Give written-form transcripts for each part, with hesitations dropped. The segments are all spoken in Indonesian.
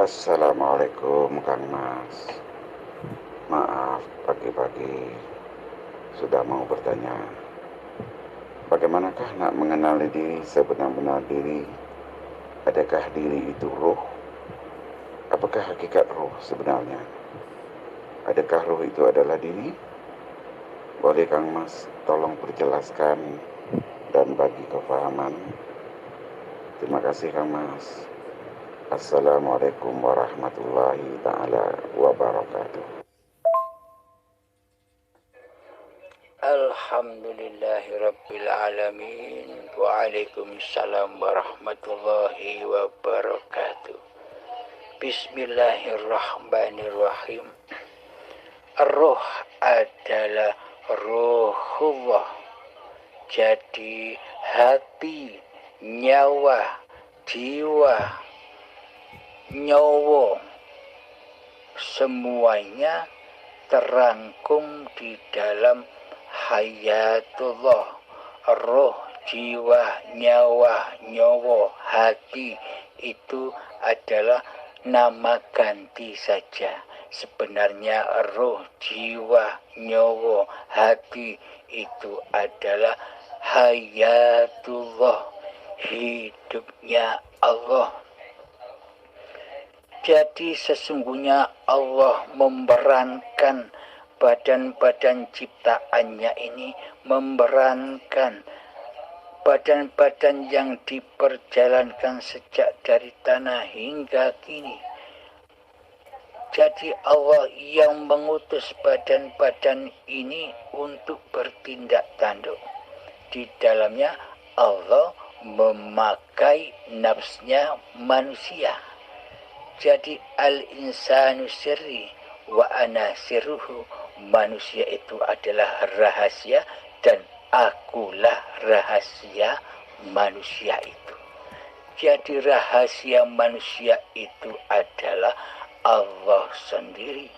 Assalamualaikum Kang Mas. Maaf pagi-pagi sudah mau bertanya. Bagaimanakah nak mengenali diri sebenar-benar diri? Adakah diri itu roh? Apakah hakikat roh sebenarnya? Adakah roh itu adalah diri? Boleh Kang Mas tolong perjelaskan dan bagi kefahaman. Terima kasih Kang Mas. Assalamualaikum warahmatullahi ta'ala wabarakatuh. Alhamdulillahirrabbilalamin. Waalaikumsalam warahmatullahi wabarakatuh. Bismillahirrahmanirrahim. Roh adalah ruhullah. Jadi hati, nyawa, jiwa, nyawa, semuanya terangkum di dalam hayatullah. Roh, jiwa, nyawa, nyawa, hati itu adalah nama ganti saja. Sebenarnya roh, jiwa, nyawa, hati itu adalah hayatullah, hidupnya Allah. Jadi sesungguhnya Allah memberankan badan-badan ciptaannya ini, memberankan badan-badan yang diperjalankan sejak dari tanah hingga kini. Jadi Allah yang mengutus badan-badan ini untuk bertindak tanduk. Di dalamnya Allah memakai nafsnya manusia. Jadi al-insanu sirri wa ana sirruhu. Manusia itu adalah rahasia dan akulah rahasia manusia itu. Jadi rahasia manusia itu adalah Allah sendiri.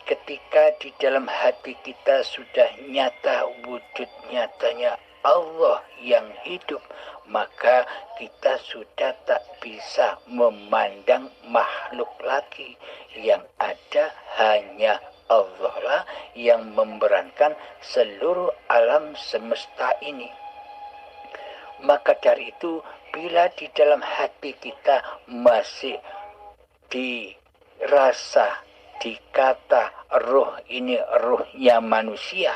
Ketika di dalam hati kita sudah nyata wujud nyatanya Allah yang hidup, maka kita sudah tak bisa memandang makhluk lagi. Yang ada hanya Allah lah yang memberankan seluruh alam semesta ini. Maka dari itu, bila di dalam hati kita masih dirasa, dikata roh ini rohnya manusia,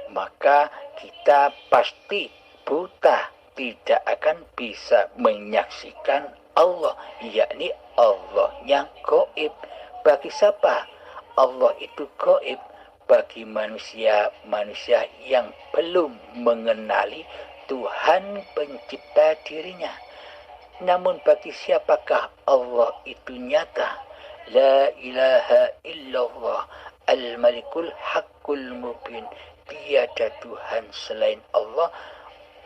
maka kita pasti buta, tidak akan bisa menyaksikan Allah, yakni Allahnya gaib. Bagi siapa Allah itu gaib? Bagi manusia yang belum mengenali Tuhan pencipta dirinya. Namun bagi siapakah Allah itu nyata? La ilaha illallah al-malikul haqqul mubin. Tiada Tuhan selain Allah.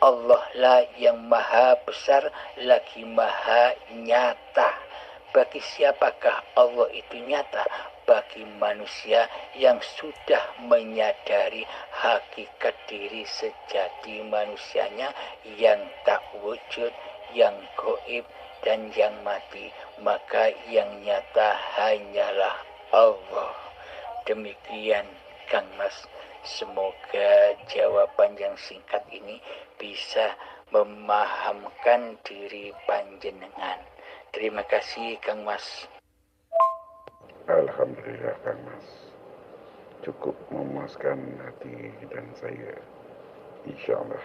Allah lah yang maha besar lagi maha nyata. Bagi siapakah Allah itu nyata? Bagi manusia yang sudah menyadari hakikat diri sejati manusianya yang tak wujud, yang gaib dan yang mati. Maka yang nyata hanyalah Allah. Demikian Kang Mas. Semoga jawaban yang singkat ini bisa memahamkan diri panjenengan. Terima kasih Kang Mas. Alhamdulillah Kang Mas, cukup memuaskan hati dan saya insya Allah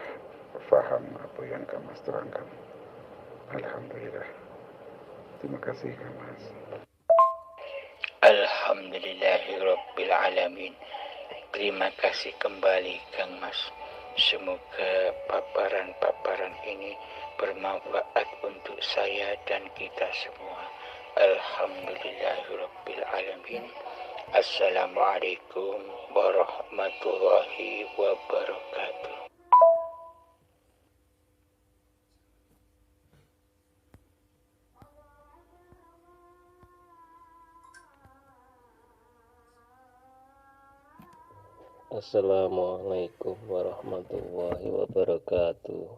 faham apa yang Kang Mas terangkan. Alhamdulillah. Terima kasih Kang Mas. Alhamdulillahirrabbilalamin. Terima kasih kembali Kang Mas. Semoga paparan-paparan ini bermanfaat untuk saya dan kita semua. Alhamdulillahirrabbilalamin. Assalamualaikum warahmatullahi wabarakatuh. Assalamualaikum warahmatullahi wabarakatuh.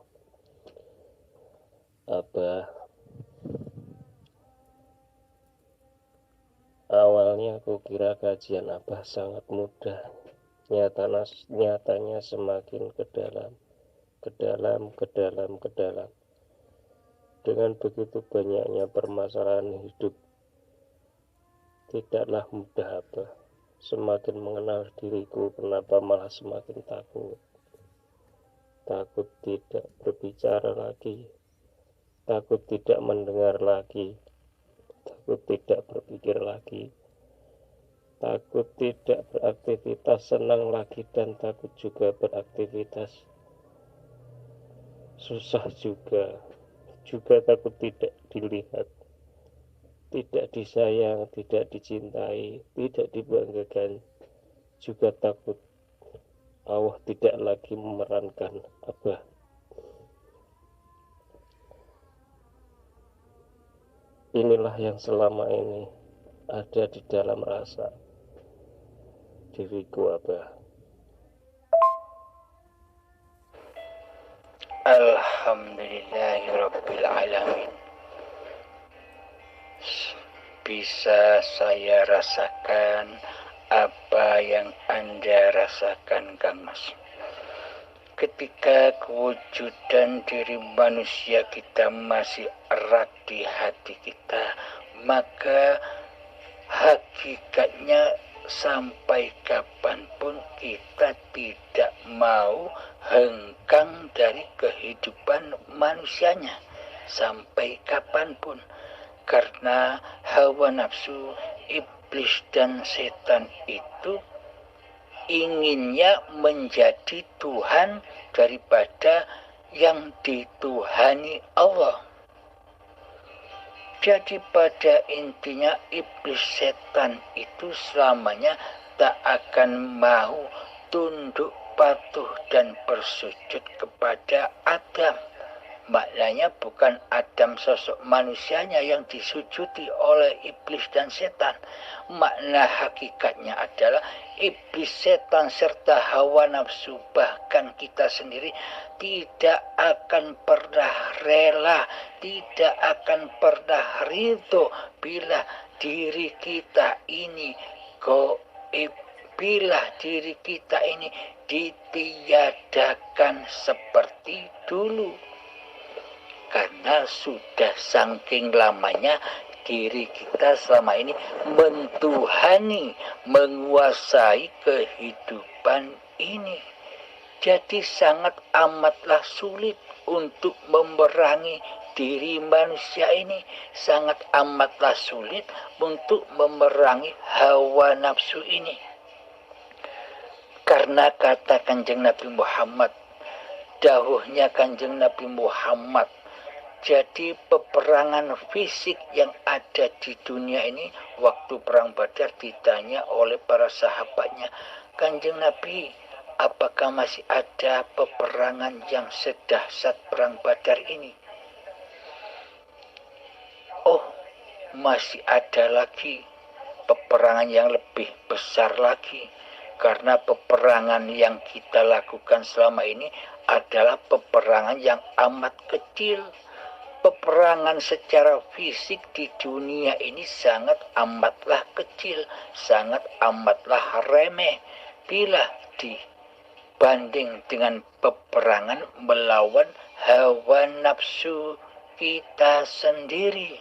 Abah, Aku kira kajian Abah sangat mudah. Nyatanya semakin ke dalam. Dengan begitu banyaknya permasalahan hidup, tidaklah mudah Abah. Semakin mengenal diriku, kenapa malah semakin takut. Takut tidak berbicara lagi, takut tidak mendengar lagi, takut tidak berpikir lagi, takut tidak beraktivitas senang lagi, dan takut juga beraktivitas susah juga takut tidak dilihat, tidak disayang, tidak dicintai, tidak dibanggakan, juga takut Allah tidak lagi memerankan Abah. Inilah yang selama ini ada di dalam rasa diriku Abah. Alhamdulillahirrabbilalamin. Bisa saya rasakan apa yang Anda rasakan, Kang Mas. Ketika kewujudan diri manusia kita masih erat di hati kita, maka hakikatnya sampai kapanpun kita tidak mau hengkang dari kehidupan manusianya. Sampai kapanpun. Karena hawa nafsu, iblis dan setan itu inginnya menjadi Tuhan daripada yang dituhani Allah. Jadi pada intinya iblis setan itu selamanya tak akan mau tunduk patuh dan bersujud kepada Adam. Maknanya bukan Adam sosok manusianya yang disujudi oleh iblis dan setan. Makna hakikatnya adalah iblis, setan, serta hawa nafsu, bahkan kita sendiri tidak akan pernah rela, tidak akan pernah ridho bila diri kita ini bila diri kita ini ditiadakan seperti dulu. Karena sudah saking lamanya diri kita selama ini mentuhani, menguasai kehidupan ini. Jadi sangat amatlah sulit untuk memerangi diri manusia ini. Sangat amatlah sulit untuk memerangi hawa nafsu ini. Karena kata Kanjeng Nabi Muhammad, dawuhnya Kanjeng Nabi Muhammad, jadi peperangan fisik yang ada di dunia ini, waktu perang Badar ditanya oleh para sahabatnya, Kanjeng Nabi, apakah masih ada peperangan yang sedahsyat perang Badar ini? Oh, masih ada lagi peperangan yang lebih besar lagi. Karena peperangan yang kita lakukan selama ini adalah peperangan yang amat kecil. Peperangan secara fisik di dunia ini sangat amatlah kecil, sangat amatlah remeh bila dibanding dengan peperangan melawan hawa nafsu kita sendiri.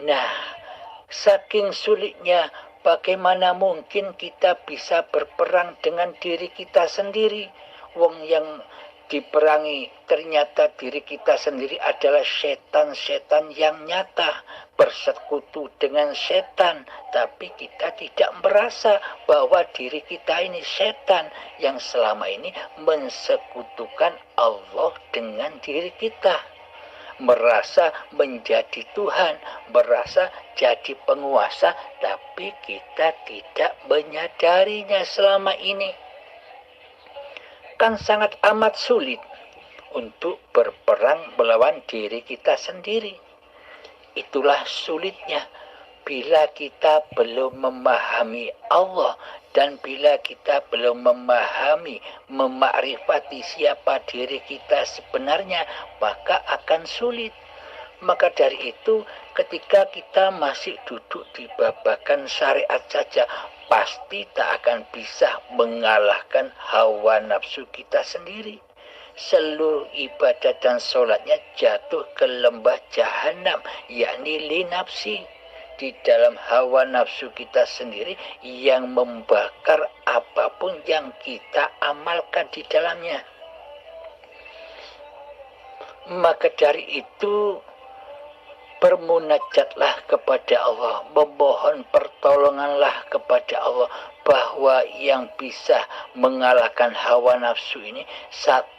Nah, saking sulitnya, bagaimana mungkin kita bisa berperang dengan diri kita sendiri? Wong yang diperangi ternyata diri kita sendiri adalah setan-setan yang nyata, bersekutu dengan setan, tapi kita tidak merasa bahwa diri kita ini setan yang selama ini mensekutukan Allah dengan diri kita, merasa menjadi Tuhan, merasa jadi penguasa, tapi kita tidak menyadarinya selama ini. Kan sangat amat sulit untuk berperang melawan diri kita sendiri. Itulah sulitnya bila kita belum memahami Allah dan bila kita belum memakrifati siapa diri kita sebenarnya, maka akan sulit. Maka dari itu ketika kita masih duduk di babakan syariat saja, pasti tak akan bisa mengalahkan hawa nafsu kita sendiri. Seluruh ibadah dan sholatnya jatuh ke lembah jahanam, yakni li nafsi, di dalam hawa nafsu kita sendiri yang membakar apapun yang kita amalkan di dalamnya. Maka dari itu bermunajatlah kepada Allah, memohon pertolonganlah kepada Allah, bahwa yang bisa mengalahkan hawa nafsu ini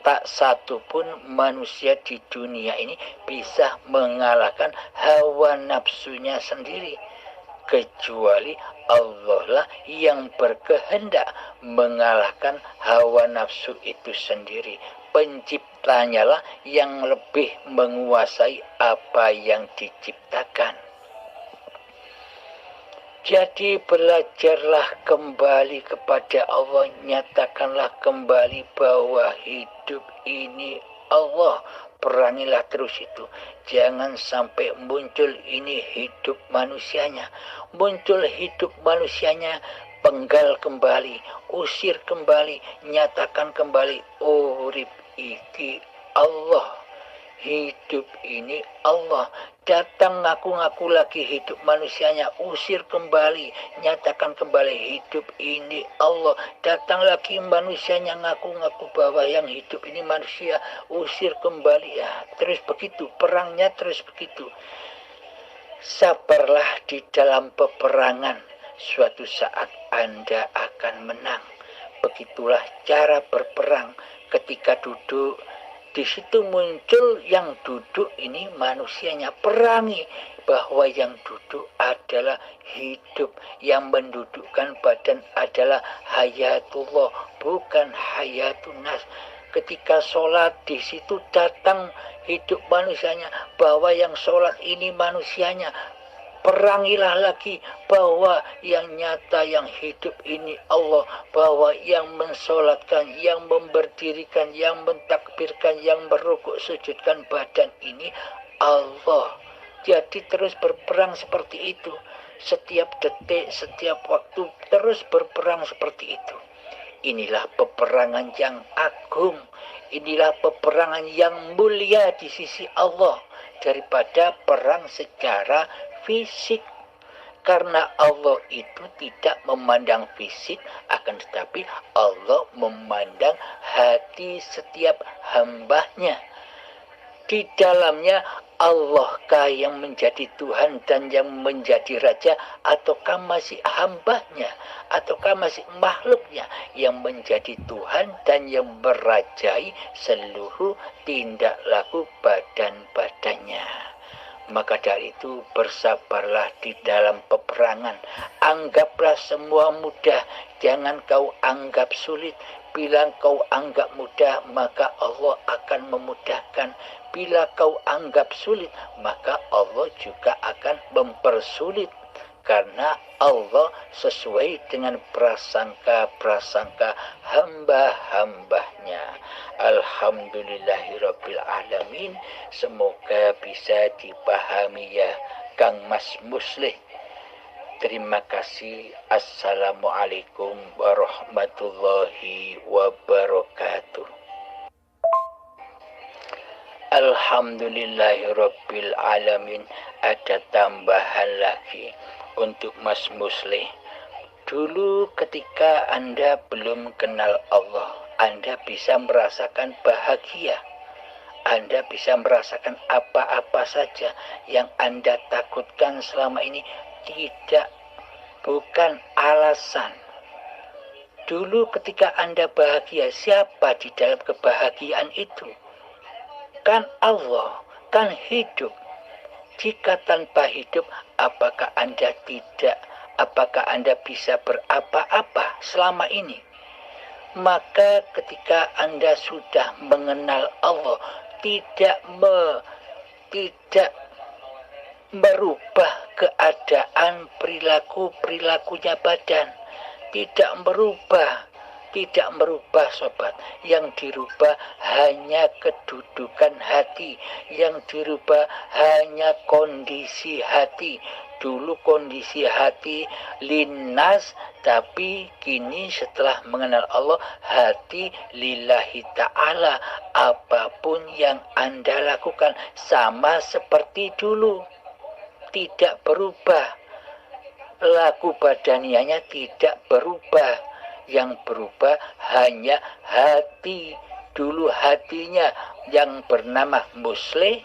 tak satu pun manusia di dunia ini bisa mengalahkan hawa nafsunya sendiri, kecuali Allah lah yang berkehendak mengalahkan hawa nafsu itu sendiri. Penciptanya lah yang lebih menguasai apa yang diciptakan. Jadi belajarlah kembali kepada Allah, nyatakanlah kembali bahwa hidup ini Allah. Perangilah terus itu. Jangan sampai muncul ini hidup manusianya. Muncul hidup manusianya, penggal kembali, usir kembali, nyatakan kembali, urip iki Allah. Hidup ini Allah. Datang ngaku-ngaku lagi hidup manusianya, usir kembali, nyatakan kembali hidup ini Allah. Datang lagi manusianya ngaku-ngaku bahwa yang hidup ini manusia, usir kembali. Ya, terus begitu, perangnya terus begitu. Sabarlah di dalam peperangan, suatu saat Anda akan menang. Begitulah cara berperang. Ketika duduk, di situ muncul yang duduk ini manusianya, perangi bahwa yang duduk adalah hidup, yang mendudukkan badan adalah hayatullah, bukan hayatunas. Ketika sholat, di situ datang hidup manusianya, bahwa yang sholat ini manusianya. Perangilah lagi bahwa yang nyata, yang hidup ini Allah, bahwa yang mensolatkan, yang memberdirikan, yang mentakbirkan, yang merukuk sujudkan badan ini Allah. Jadi terus berperang seperti itu. Setiap detik, setiap waktu terus berperang seperti itu. Inilah peperangan yang agung. Inilah peperangan yang mulia di sisi Allah daripada perang secara fisik. Karena Allah itu tidak memandang fisik, akan tetapi Allah memandang hati setiap hambanya. Di dalamnya Allahkah yang menjadi Tuhan dan yang menjadi Raja, ataukah masih hambanya, ataukah masih makhluknya yang menjadi Tuhan dan yang merajai seluruh tindak laku badan-badannya. Maka dari itu bersabarlah di dalam peperangan. Anggaplah semua mudah, jangan kau anggap sulit. Bila kau anggap mudah, maka Allah akan memudahkan. Bila kau anggap sulit, maka Allah juga akan mempersulit. Karena Allah sesuai dengan prasangka-prasangka hamba-hambanya. Alhamdulillahirabbil alamin. Semoga bisa dipahami ya Kang Mas Muslih. Terima kasih. Assalamualaikum warahmatullahi wabarakatuh. Alhamdulillahirabbil alamin. Ada tambahan lagi untuk Mas Muslih. Dulu ketika Anda belum kenal Allah, Anda bisa merasakan bahagia. Anda bisa merasakan apa-apa saja yang Anda takutkan selama ini bukan alasan. Dulu ketika Anda bahagia, siapa di dalam kebahagiaan itu? Kan Allah, kan hidup. Jika tanpa hidup, apakah Anda bisa berapa-apa selama ini? Maka ketika Anda sudah mengenal Allah, tidak merubah keadaan perilakunya badan, tidak merubah tidak merubah sobat. Yang dirubah hanya kedudukan hati, yang dirubah hanya kondisi hati. Dulu kondisi hati linnas, tapi kini setelah mengenal Allah, hati lillahi ta'ala. Apapun yang Anda lakukan sama seperti dulu, tidak berubah. Laku badanianya tidak berubah. Yang berubah hanya hati. Dulu hatinya yang bernama muslih,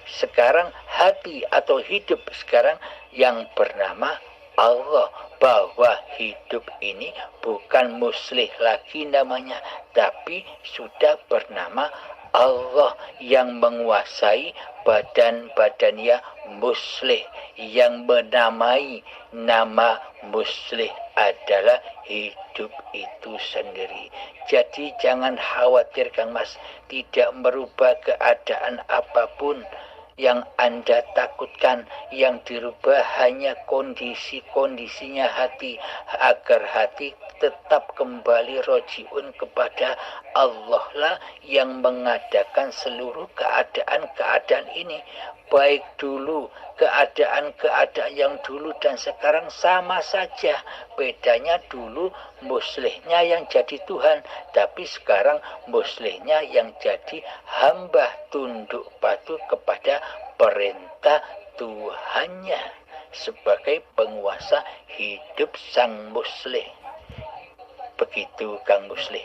sekarang hati atau hidup sekarang yang bernama Allah. Bahwa hidup ini bukan muslih lagi namanya, tapi sudah bernama Allah yang menguasai badan-badannya muslih. Yang menamai nama muslih adalah hidup itu sendiri. Jadi jangan khawatir Kang Mas, tidak merubah keadaan apapun yang Anda takutkan. Yang dirubah hanya kondisi-kondisinya hati, agar hati tetap kembali rojiun kepada Allah lah yang mengadakan seluruh keadaan-keadaan ini. Baik dulu, keadaan-keadaan yang dulu dan sekarang sama saja. Bedanya dulu muslihnya yang jadi Tuhan, tapi sekarang muslihnya yang jadi hamba, tunduk patuh kepada perintah Tuhannya sebagai penguasa hidup sang muslih. Begitu Kang Muslih,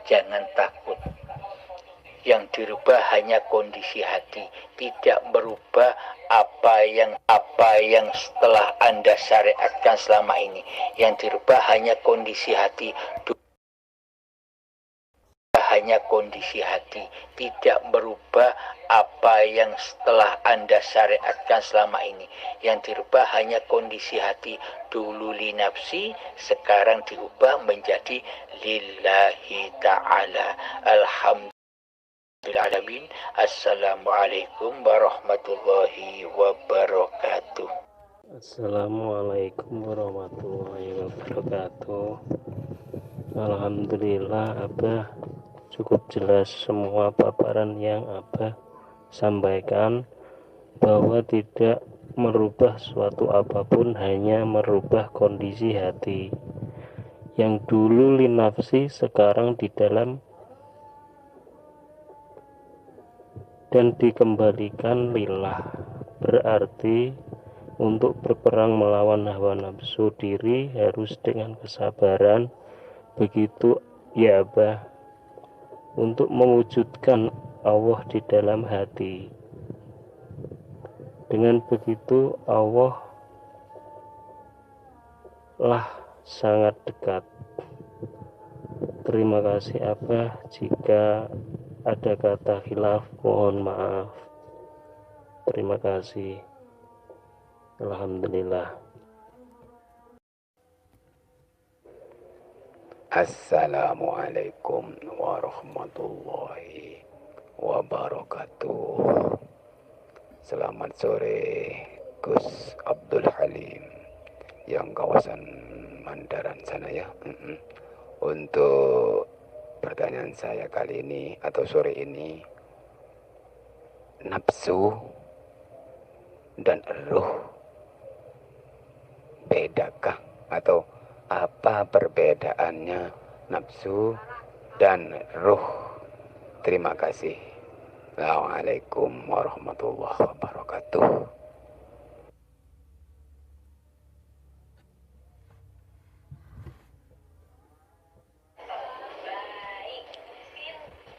jangan takut. Yang dirubah hanya kondisi hati, tidak merubah apa yang setelah Anda syariatkan selama ini. Yang dirubah hanya kondisi hati, hanya kondisi hati, tidak merubah apa yang setelah Anda syariatkan selama ini. Yang dirubah hanya kondisi hati. Dulu li nafsi, sekarang diubah menjadi lillahi ta'ala. Alhamdulillahirrahmanirrahim. Assalamualaikum warahmatullahi wabarakatuh. Assalamualaikum warahmatullahi wabarakatuh. Alhamdulillah, Abah cukup jelas semua paparan yang Abah sampaikan, bahwa tidak merubah suatu apapun, hanya merubah kondisi hati. Yang dulu linafsi, sekarang di dalam, dan dikembalikan lillah. Berarti untuk berperang melawan hawa nafsu diri harus dengan kesabaran. Begitu ya Abah, untuk mewujudkan Allah di dalam hati. Dengan begitu Allah lah sangat dekat. Terima kasih Abah, jika ada kata khilaf mohon maaf. Terima kasih. Alhamdulillah. Assalamualaikum warahmatullahi wabarakatuh. Selamat sore Gus Abdul Halim yang kawasan Mandaran sana ya. Untuk pertanyaan saya kali ini atau sore ini, nafsu dan ruh bedakah, atau apa perbedaannya nafsu dan ruh? Terima kasih. Assalamualaikum warahmatullahi wabarakatuh.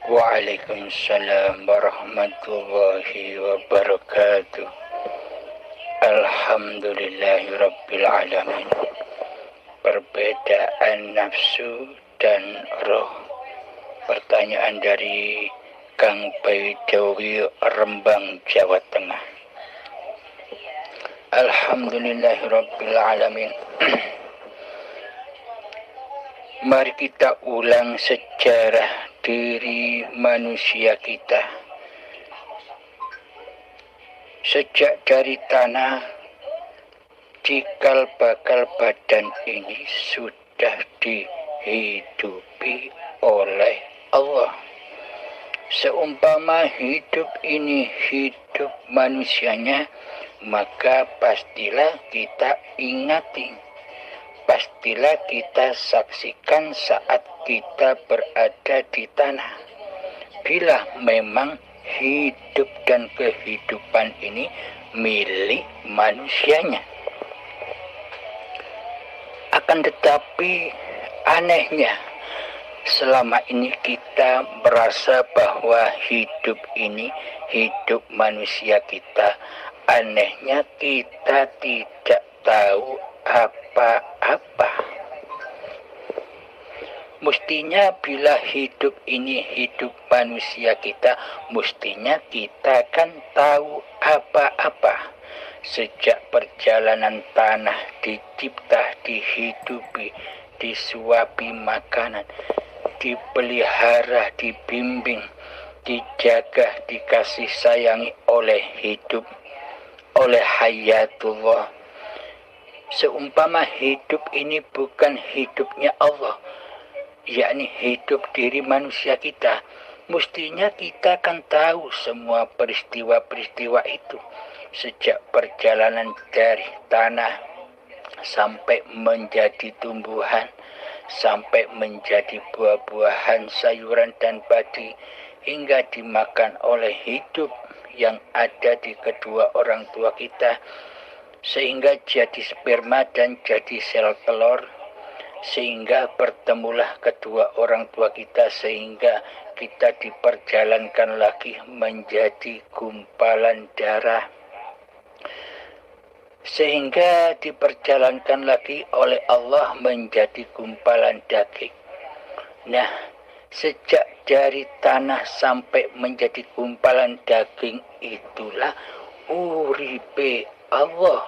Waalaikumsalam warahmatullahi wabarakatuh. Alhamdulillahirabbil alamin. Perbedaan nafsu dan roh. Pertanyaan dari Kang Baidawi, Rembang, Jawa Tengah. Alhamdulillahirabbil alamin. Mari kita ulang sejarah diri manusia kita. Sejak dari tanah, cikal bakal badan ini sudah dihidupi oleh Allah. Seumpama hidup ini hidup manusianya, maka pastilah kita ingati, pastilah kita saksikan saat kita berada di tanah. Bila memang hidup dan kehidupan ini milik manusianya. Akan tetapi anehnya, selama ini kita merasa bahwa hidup ini hidup manusia kita. Anehnya kita tidak tahu apa-apa. Mestinya bila hidup ini hidup manusia kita, mestinya kita kan tahu apa-apa. Sejak perjalanan tanah dicipta, dihidupi, disuapi makanan, dipelihara, dibimbing, dijaga, dikasih sayangi oleh hidup, oleh hayatullah. Seumpama hidup ini bukan hidupnya Allah, yakni hidup diri manusia kita, mestinya kita akan tahu semua peristiwa-peristiwa itu. Sejak perjalanan dari tanah sampai menjadi tumbuhan, sampai menjadi buah-buahan, sayuran dan padi, hingga dimakan oleh hidup yang ada di kedua orang tua kita, sehingga jadi sperma dan jadi sel telur, sehingga bertemulah kedua orang tua kita, sehingga kita diperjalankan lagi menjadi gumpalan darah, sehingga diperjalankan lagi oleh Allah menjadi gumpalan daging. Nah, sejak dari tanah sampai menjadi gumpalan daging itulah uripe Allah,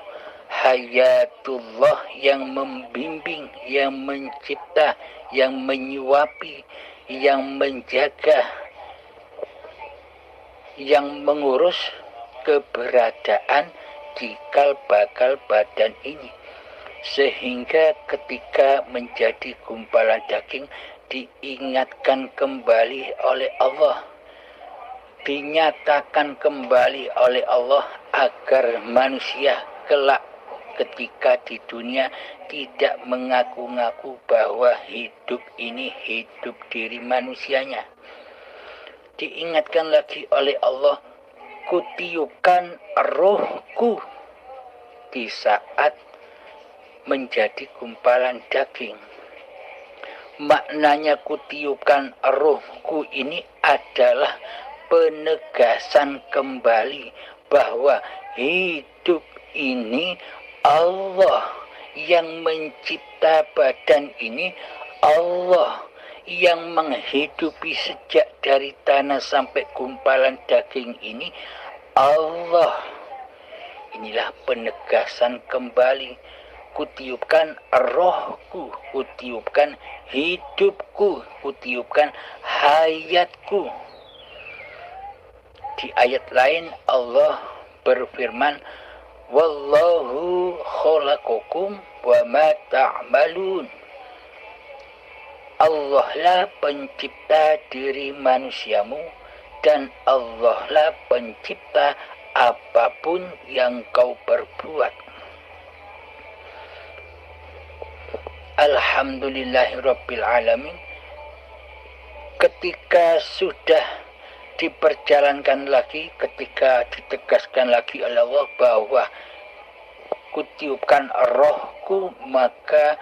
hayatullah yang membimbing, yang mencipta, yang menyuapi, yang menjaga, yang mengurus keberadaan cikal bakal badan ini, sehingga ketika menjadi gumpalan daging diingatkan kembali oleh Allah, dinyatakan kembali oleh Allah agar manusia kelak ketika di dunia tidak mengaku-ngaku bahwa hidup ini hidup diri manusianya. Diingatkan lagi oleh Allah, kutiupkan rohku di saat menjadi gumpalan daging. Maknanya kutiupkan rohku ini adalah penegasan kembali bahwa hidup ini Allah yang mencipta badan ini, Allah yang menghidupi sejak dari tanah sampai gumpalan daging ini, Allah. Inilah penegasan kembali. Kutiupkan rohku, kutiupkan hidupku, kutiupkan hayatku. Di ayat lain Allah berfirman, wallahu khalaqakum wa ma ta'malun. Allah lah pencipta diri manusiamu dan Allah lah pencipta apapun yang kau perbuat. Alhamdulillahirabbil alamin. Ketika sudah diperjalankan lagi, ketika ditegaskan lagi oleh Allah bahwa kutiupkan rohku, maka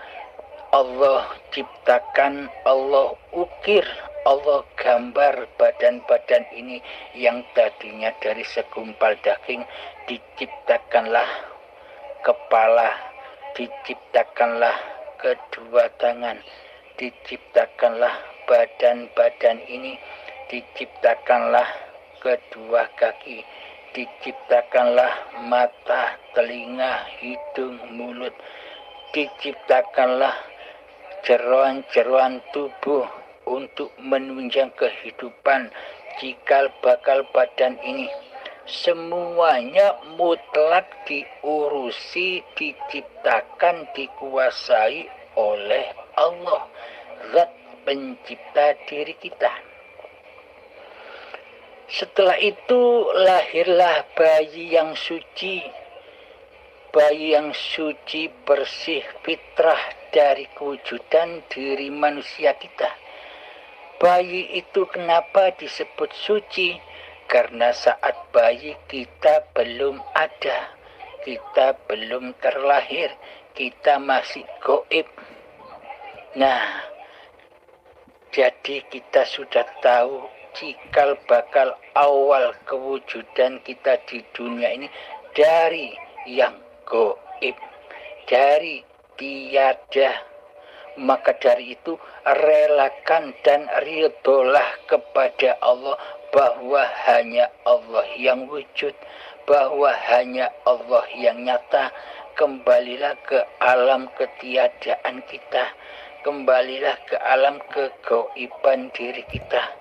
Allah ciptakan, Allah ukir, Allah gambar badan-badan ini yang tadinya dari segumpal daging, diciptakanlah kepala, diciptakanlah kedua tangan, diciptakanlah badan-badan ini, diciptakanlah kedua kaki, diciptakanlah mata, telinga, hidung, mulut, diciptakanlah jeroan-jeroan tubuh untuk menunjang kehidupan cikal bakal badan ini. Semuanya mutlak diurusi, diciptakan, dikuasai oleh Allah. zat pencipta diri kita. Setelah itu lahirlah bayi yang suci bersih fitrah dari kewujudan diri manusia kita. Bayi itu kenapa disebut suci? Karena saat bayi kita belum ada, kita belum terlahir, kita masih gaib. Nah, jadi kita sudah tahu cikal bakal awal kewujudan kita di dunia ini dari yang gaib, dari tiada. Maka dari itu relakan dan ridholah kepada Allah bahwa hanya Allah yang wujud, bahwa hanya Allah yang nyata. Kembalilah ke alam ketiadaan kita, kembalilah ke alam kegaiban diri kita,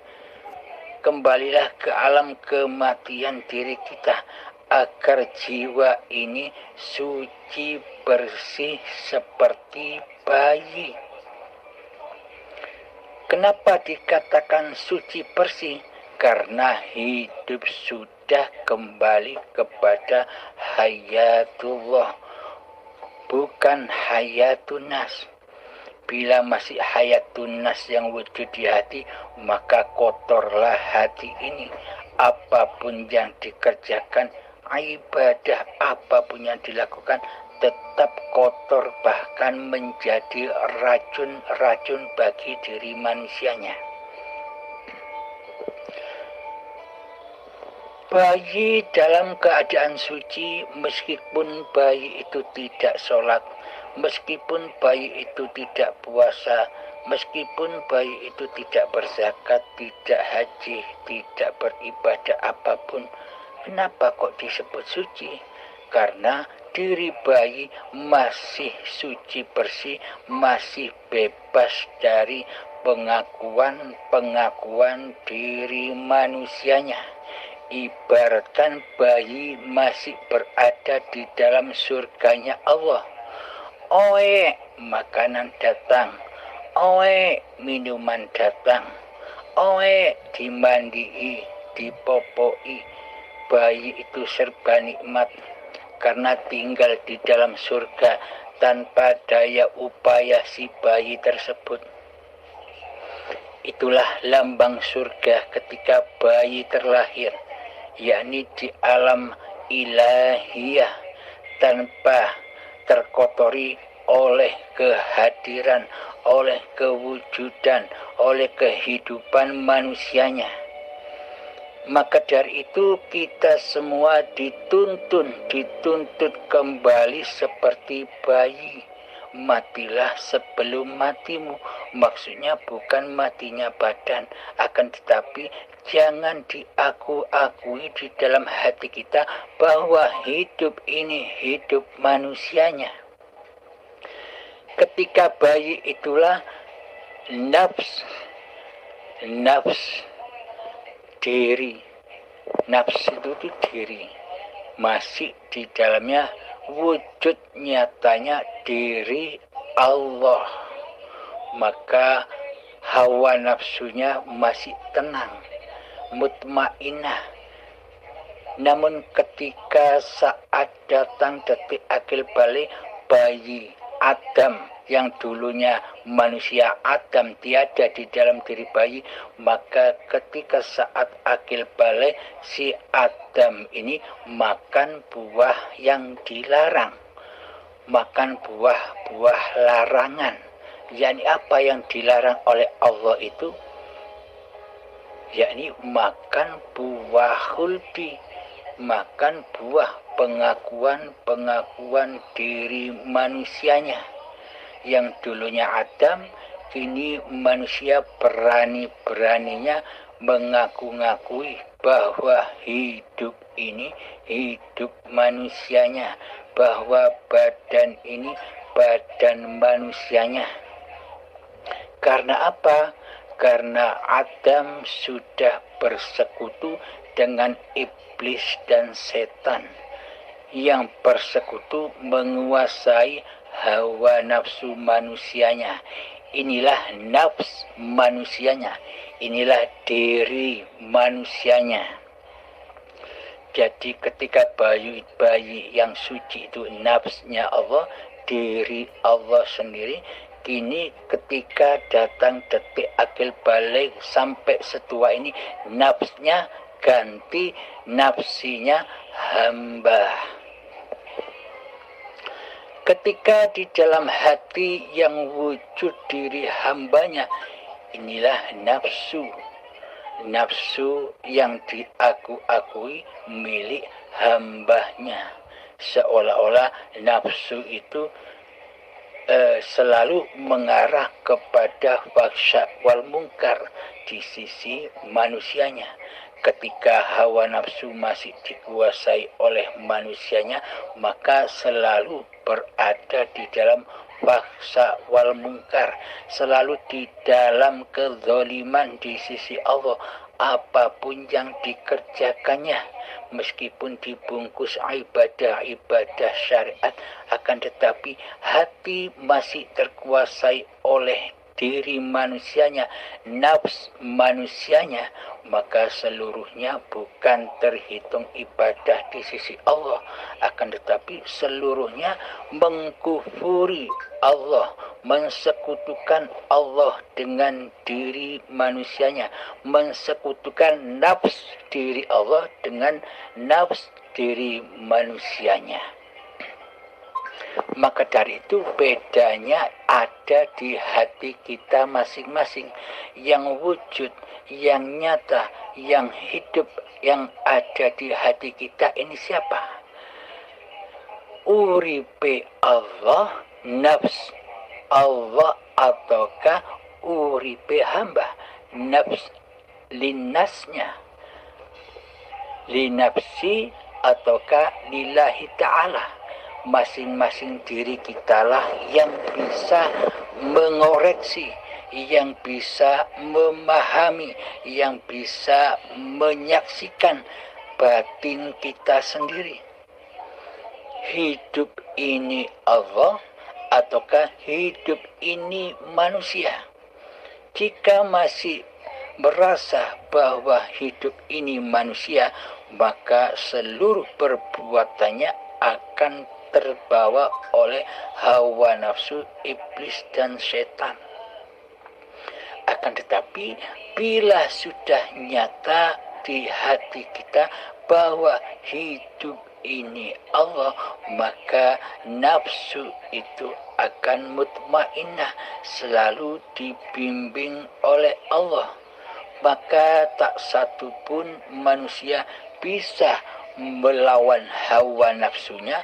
kembalilah ke alam kematian diri kita, agar jiwa ini suci bersih seperti bayi. Kenapa dikatakan suci bersih? Karena hidup sudah kembali kepada hayatullah, bukan hayatun nas. Bila masih hayatun nas yang wujud di hati, maka kotorlah hati ini. Apapun yang dikerjakan, ibadah apapun yang dilakukan, tetap kotor, bahkan menjadi racun bagi diri manusianya. Bayi dalam keadaan suci, meskipun bayi itu tidak sholat, meskipun bayi itu tidak puasa, meskipun bayi itu tidak berzakat, tidak haji, tidak beribadah apapun, kenapa kok disebut suci? Karena diri bayi masih suci bersih, masih bebas dari pengakuan diri manusianya. Ibaratkan bayi masih berada di dalam surganya Allah. Oe, makanan datang. Oe, minuman datang. Oe, dimandii, dipopoi. Bayi itu serba nikmat karena tinggal di dalam surga tanpa daya upaya si bayi tersebut. Itulah lambang surga ketika bayi terlahir, yakni di alam ilahiyah, tanpa terkotori oleh kehadiran, oleh kewujudan, oleh kehidupan manusianya. Maka dari itu kita semua dituntut kembali seperti bayi. Matilah sebelum matimu. Maksudnya bukan matinya badan, akan tetapi jangan diakui di dalam hati kita bahwa hidup ini hidup manusianya. Ketika bayi itulah nafs diri, nafs itu diri, masih di dalamnya wujud nyatanya diri Allah, maka hawa nafsunya masih tenang, mutmainnah. Namun ketika saat datang detik akil balik bayi Adam, yang dulunya manusia Adam tiada di dalam diri bayi, maka ketika saat akil balik si Adam ini makan buah yang dilarang, makan buah larangan. yakni apa yang dilarang oleh Allah itu, yakni makan buah khuldi, makan buah pengakuan diri manusianya. Yang dulunya Adam, kini manusia berani-beraninya mengaku-ngakui bahwa hidup ini hidup manusianya, bahwa badan ini badan manusianya. Karena apa? Karena Adam sudah bersekutu dengan iblis dan setan yang bersekutu menguasai hawa nafsu manusianya. inilah nafs manusianya, inilah diri manusianya. Jadi ketika bayi yang suci itu nafsnya Allah, diri Allah sendiri, kini ketika datang detik akil balik sampai setua ini, nafsnya ganti, nafsinya hamba. Ketika di dalam hati yang wujud diri hambanya, inilah nafsu. Nafsu yang diaku-akui milik hambanya. Seolah-olah nafsu itu selalu mengarah kepada fahsya wal munkar di sisi manusianya. Ketika hawa nafsu masih dikuasai oleh manusianya, maka selalu berada di dalam fahsya wal munkar, selalu di dalam kezaliman di sisi Allah. Apapun yang dikerjakannya, meskipun dibungkus ibadah-ibadah syariat, akan tetapi hati masih terkuasai oleh diri manusianya, nafs manusianya, maka seluruhnya bukan terhitung ibadah di sisi Allah, akan tetapi seluruhnya mengkufuri Allah, mensekutukan Allah dengan diri manusianya, mensekutukan nafs diri Allah dengan nafs diri manusianya. Maka dari itu bedanya ada di hati kita masing-masing. Yang wujud, yang nyata, yang hidup, yang ada di hati kita ini siapa? Uripe Allah, nafs Allah, ataukah uripe hamba, nafs linasnya, linafsi ataukah lillahi ta'ala. Masing-masing diri kitalah yang bisa mengoreksi, yang bisa memahami, yang bisa menyaksikan batin kita sendiri. Hidup ini Allah ataukah hidup ini manusia? Jika masih merasa bahwa hidup ini manusia, maka seluruh perbuatannya akan terbawa oleh hawa nafsu, iblis dan setan. Akan tetapi bila sudah nyata di hati kita bahwa hidup ini Allah, maka nafsu itu akan mutmainnah, selalu dibimbing oleh Allah. Maka tak satu pun manusia bisa melawan hawa nafsunya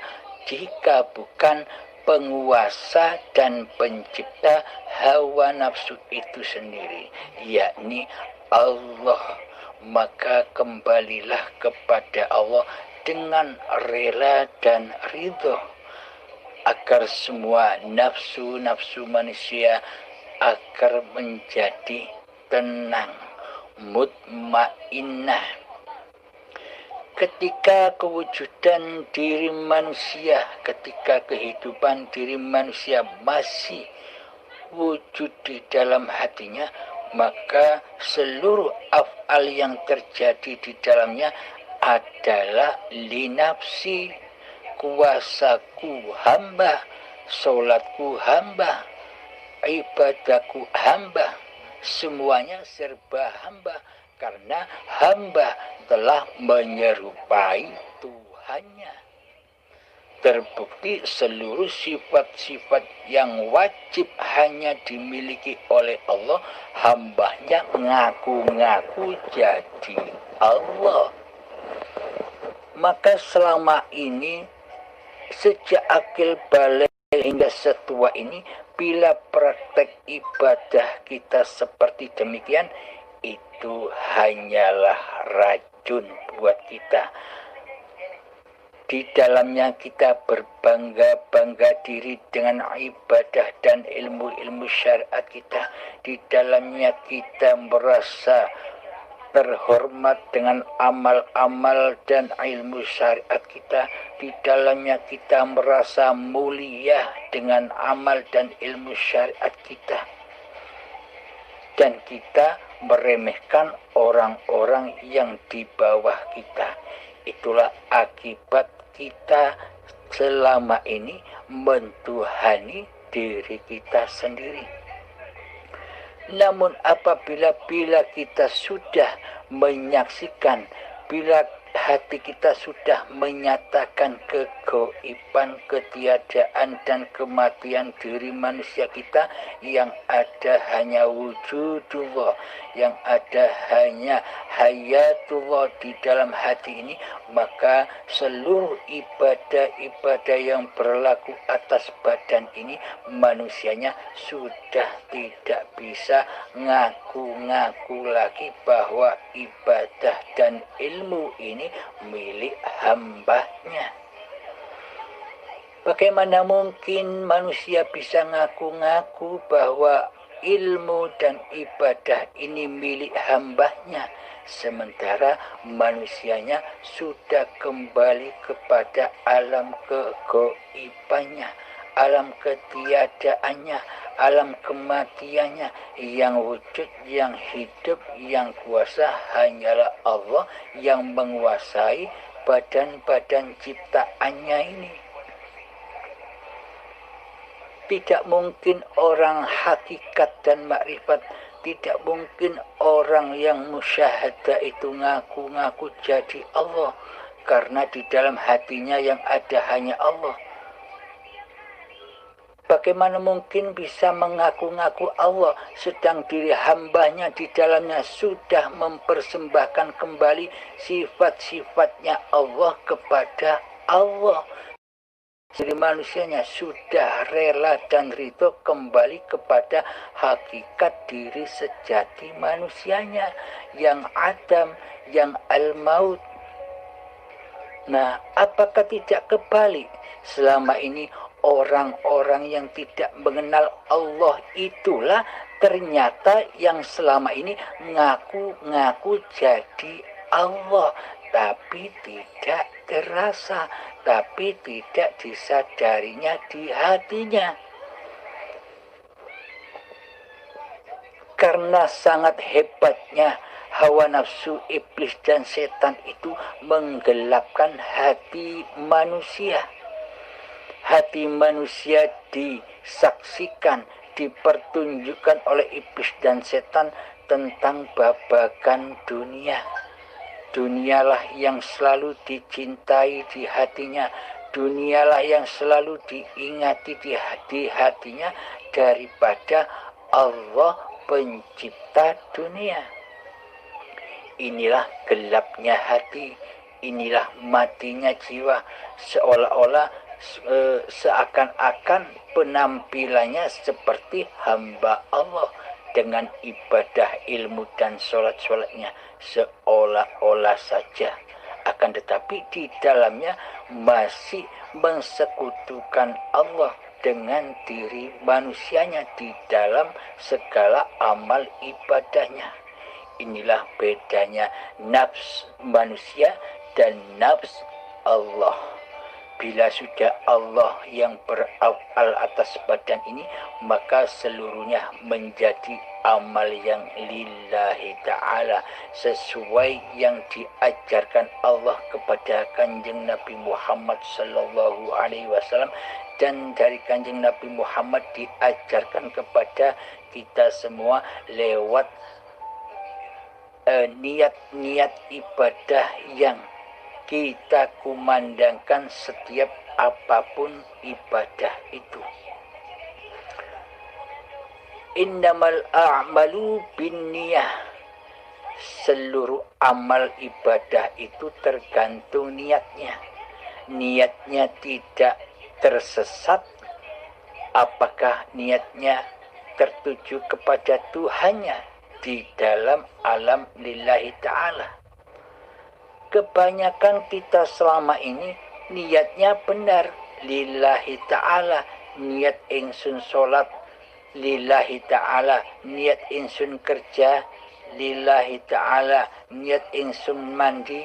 jika bukan penguasa dan pencipta hawa nafsu itu sendiri, yakni Allah. Maka kembalilah kepada Allah dengan rela dan ridho, agar semua nafsu-nafsu manusia agar menjadi tenang, mutmainnah. Ketika kewujudan diri manusia, ketika kehidupan diri manusia masih wujud di dalam hatinya, maka seluruh af'al yang terjadi di dalamnya adalah linafsi, kuasaku hamba, sholatku hamba, ibadahku hamba, semuanya serba hamba. Karena hamba telah menyerupai Tuhannya. Terbukti seluruh sifat-sifat yang wajib hanya dimiliki oleh Allah, hambanya ngaku-ngaku jadi Allah. Maka selama ini, sejak akil balik hingga setua ini, bila praktek ibadah kita seperti demikian, itu hanyalah racun buat kita. Di dalamnya kita berbangga-bangga diri dengan ibadah dan ilmu-ilmu syariat kita. Di dalamnya kita merasa terhormat dengan amal-amal dan ilmu syariat kita. Di dalamnya kita merasa mulia dengan amal dan ilmu syariat kita. dan kita meremehkan orang-orang yang di bawah kita. Itulah akibat kita selama ini mentuhani diri kita sendiri. Namun apabila kita sudah menyaksikan, bila hati kita sudah menyatakan kegoiban, ketiadaan dan kematian diri manusia kita, yang ada hanya wujudullah, yang ada hanya hayatullah di dalam hati ini, maka seluruh ibadah-ibadah yang berlaku atas badan ini, manusianya sudah tidak bisa ngaku-ngaku lagi bahwa ibadah dan ilmu ini milik hambanya. Bagaimana mungkin manusia bisa ngaku-ngaku bahwa ilmu dan ibadah ini milik hambanya, sementara manusianya sudah kembali kepada alam kegoibannya, alam ketiadaannya, alam kematiannya, yang wujud, yang hidup, yang kuasa hanyalah Allah yang menguasai badan-badan ciptaannya ini. Tidak mungkin orang hakikat dan makrifat, tidak mungkin orang yang musyahadah itu ngaku-ngaku jadi Allah, karena di dalam hatinya yang ada hanya Allah. Bagaimana mungkin bisa mengaku-ngaku Allah sedang diri hambanya di dalamnya sudah mempersembahkan kembali sifat-sifatnya Allah kepada Allah. Jadi manusianya sudah rela dan ridho kembali kepada hakikat diri sejati manusianya yang Adam, yang al-maut. Nah, apakah tidak kebalik? Selama ini orang-orang yang tidak mengenal Allah itulah ternyata yang selama ini ngaku-ngaku jadi Allah, tapi tidak terasa, tapi tidak disadarinya di hatinya. Karena sangat hebatnya hawa nafsu, iblis dan setan itu menggelapkan hati manusia. Hati manusia disaksikan, dipertunjukkan oleh iblis dan setan tentang babakan dunia. Dunialah yang selalu dicintai di hatinya, dunialah yang selalu diingati di hatinya daripada Allah pencipta dunia. Inilah gelapnya hati, inilah matinya jiwa, seolah-olah seakan-akan penampilannya seperti hamba Allah dengan ibadah ilmu dan sholat-sholatnya seolah-olah saja, akan tetapi di dalamnya masih mensekutukan Allah dengan diri manusianya di dalam segala amal ibadahnya. Inilah bedanya nafs manusia dan nafs Allah. Bila sudah Allah yang berawal atas badan ini, maka seluruhnya menjadi amal yang lillahi ta'ala, sesuai yang diajarkan Allah kepada Kanjeng Nabi Muhammad sallallahu alaihi wasallam, dan dari Kanjeng Nabi Muhammad diajarkan kepada kita semua lewat niat-niat ibadah yang kita kumandangkan setiap apapun ibadah itu. Innamal a'malu binniyah. Seluruh amal ibadah itu tergantung niatnya. Niatnya tidak tersesat, apakah niatnya tertuju kepada Tuhannya di dalam alam lillahi ta'ala. Kebanyakan kita selama ini niatnya benar lillahi ta'ala, niat ingsun sholat lillahi ta'ala, niat ingsun kerja lillahi ta'ala, niat ingsun mandi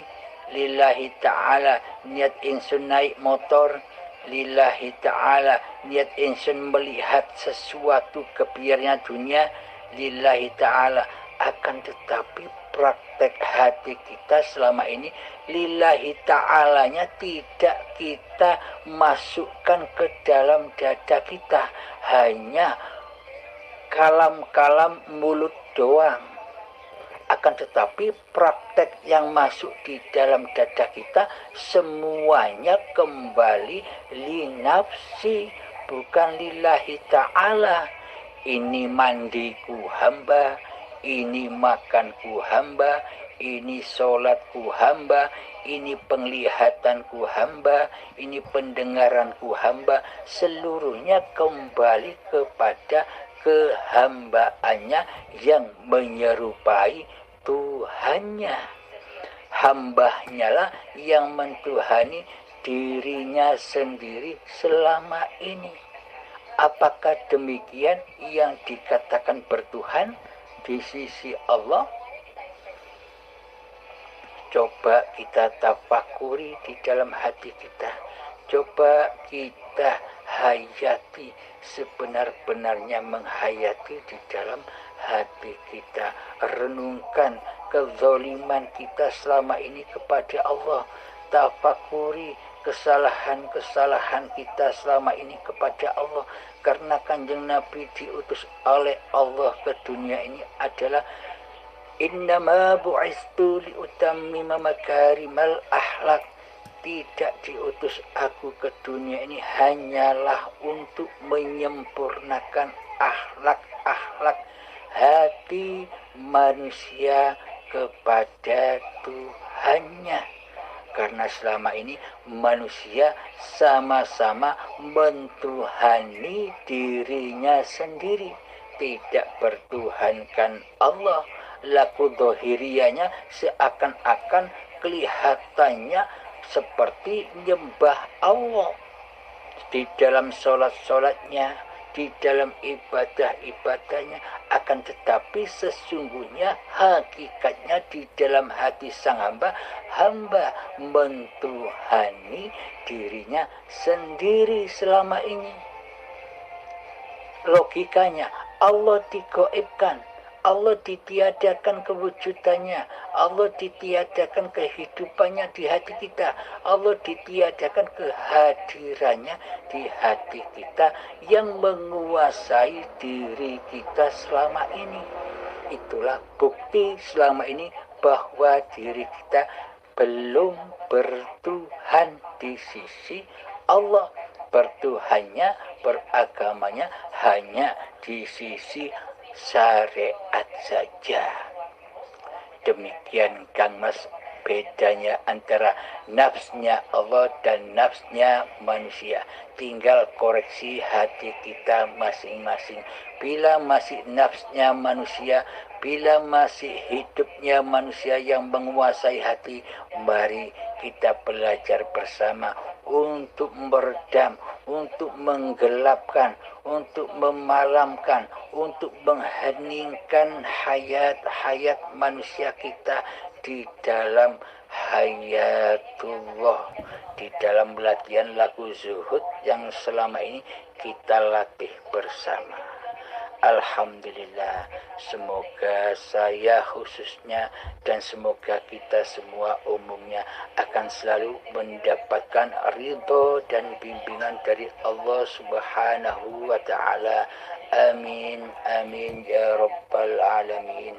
lillahi ta'ala, niat ingsun naik motor lillahi ta'ala, niat ingsun melihat sesuatu kebiarnya dunia lillahi ta'ala, akan tetapi praktek hati kita selama ini lillahi ta'alanya tidak kita masukkan ke dalam dada kita, hanya kalam-kalam mulut doang. Akan tetapi praktek yang masuk di dalam dada kita semuanya kembali li nafsi, bukan lillahi ta'ala. Ini mandiku hamba, ini makanku hamba, ini sholatku hamba, ini penglihatanku hamba, ini pendengaranku hamba. Seluruhnya kembali kepada kehambaannya yang menyerupai Tuhannya. Hambanya lah yang mentuhani dirinya sendiri selama ini. Apakah demikian yang dikatakan bertuhan di sisi Allah? Coba kita tafakuri di dalam hati kita. Coba kita hayati, sebenar-benarnya menghayati di dalam hati kita. Renungkan kezaliman kita selama ini kepada Allah. Tafakuri kesalahan-kesalahan kita selama ini kepada Allah. Karena Kanjeng Nabi diutus oleh Allah ke dunia ini adalah innama bu'istu liutammima makarimal akhlak. Tidak diutus aku ke dunia ini hanyalah untuk menyempurnakan akhlak-akhlak hati manusia kepada Tuhannya. Karena selama ini manusia sama-sama mentuhani dirinya sendiri, tidak bertuhankan Allah. Laku dohiriyanya seakan-akan kelihatannya seperti nyembah Allah di dalam sholat-sholatnya, di dalam ibadah-ibadahnya. Akan tetapi sesungguhnya hakikatnya di dalam hati sang hamba mentuhani dirinya sendiri selama ini. Logikanya Allah digoibkan, Allah ditiadakan kewujudannya, Allah ditiadakan kehidupannya di hati kita, Allah ditiadakan kehadirannya di hati kita yang menguasai diri kita selama ini. Itulah bukti selama ini bahwa diri kita belum bertuhan di sisi Allah. Bertuhannya, beragamanya hanya di sisi syariat saja. Demikian Kang Mas bedanya antara nafsnya Allah dan nafsnya manusia. Tinggal koreksi hati kita masing-masing. Bila masih nafsnya manusia, bila masih hidupnya manusia yang menguasai hati, mari kita belajar bersama untuk meredam, untuk menggelapkan, untuk memalamkan, untuk mengheningkan hayat-hayat manusia kita di dalam hayatullah, di dalam latihan lagu zuhud yang selama ini kita latih bersama. Alhamdulillah, semoga saya khususnya dan semoga kita semua umumnya akan selalu mendapatkan ridho dan bimbingan dari Allah Subhanahu wa ta'ala. Amin, amin ya rabbal alamin.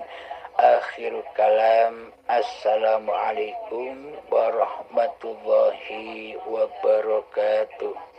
Akhirul kalam, assalamualaikum warahmatullahi wabarakatuh.